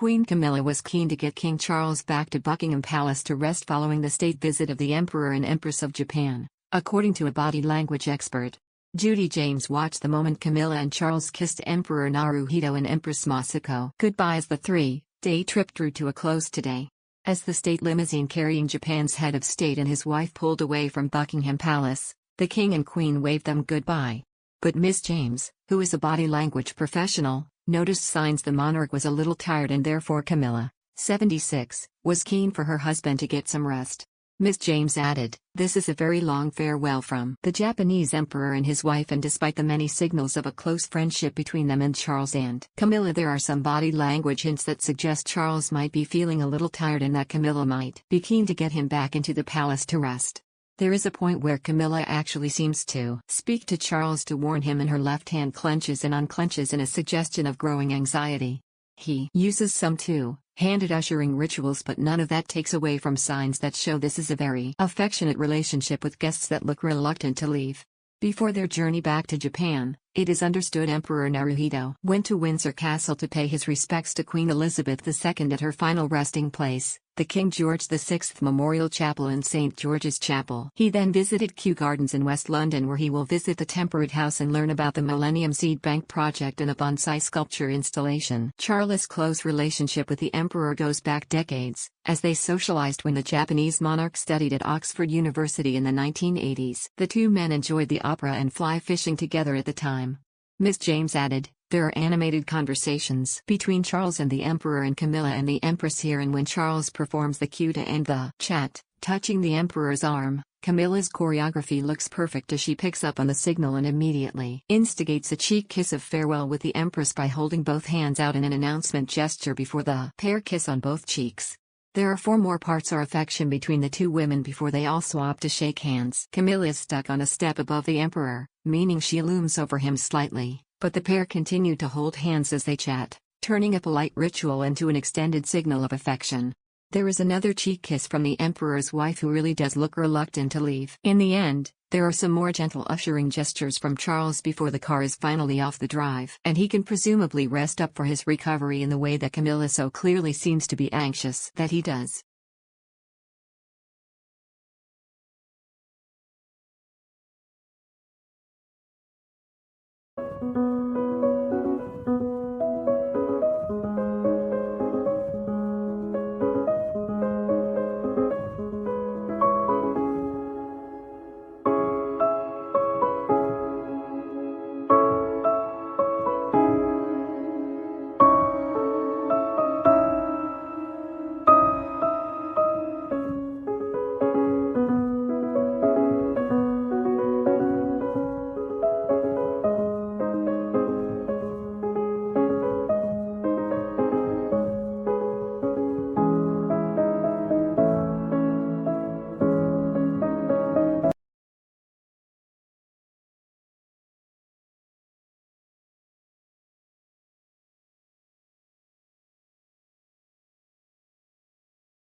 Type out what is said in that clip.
Queen Camilla was keen to get King Charles back to Buckingham Palace to rest following the state visit of the Emperor and Empress of Japan, according to a body language expert. Judi James watched the moment Camilla and Charles kissed Emperor Naruhito and Empress Masako goodbye as the three-day trip drew to a close today. As the state limousine carrying Japan's head of state and his wife pulled away from Buckingham Palace, the King and Queen waved them goodbye. But Miss James, who is a body language professional, noticed signs the monarch was a little tired and therefore Camilla, 76, was keen for her husband to get some rest. Miss James added, "This is a very long farewell from the Japanese emperor and his wife, and despite the many signals of a close friendship between them and Charles and Camilla, there are some body language hints that suggest Charles might be feeling a little tired and that Camilla might be keen to get him back into the palace to rest." There is a point where Camilla actually seems to speak to Charles to warn him, and her left hand clenches and unclenches in a suggestion of growing anxiety. He uses some two-handed ushering rituals, but none of that takes away from signs that show this is a very affectionate relationship with guests that look reluctant to leave. Before their journey back to Japan, it is understood Emperor Naruhito went to Windsor Castle to pay his respects to Queen Elizabeth II at her final resting place, the King George VI Memorial Chapel in St. George's Chapel. He then visited Kew Gardens in West London, where he will visit the Temperate House and learn about the Millennium Seed Bank project and a bonsai sculpture installation. Charles' close relationship with the Emperor goes back decades, as they socialized when the Japanese monarch studied at Oxford University in the 1980s. The two men enjoyed the opera and fly fishing together at the time. Miss James added, "There are animated conversations between Charles and the Emperor and Camilla and the Empress here, and when Charles performs the cue to end the chat, touching the Emperor's arm, Camilla's choreography looks perfect as she picks up on the signal and immediately instigates a cheek kiss of farewell with the Empress by holding both hands out in an announcement gesture before the pair kiss on both cheeks." There are 4 more parts of affection between the two women before they all swap to shake hands. Camilla is stuck on a step above the Emperor, meaning she looms over him slightly, but the pair continue to hold hands as they chat, turning a polite ritual into an extended signal of affection. There is another cheek kiss from the Emperor's wife, who really does look reluctant to leave. In the end, there are some more gentle ushering gestures from Charles before the car is finally off the drive, and he can presumably rest up for his recovery in the way that Camilla so clearly seems to be anxious that he does.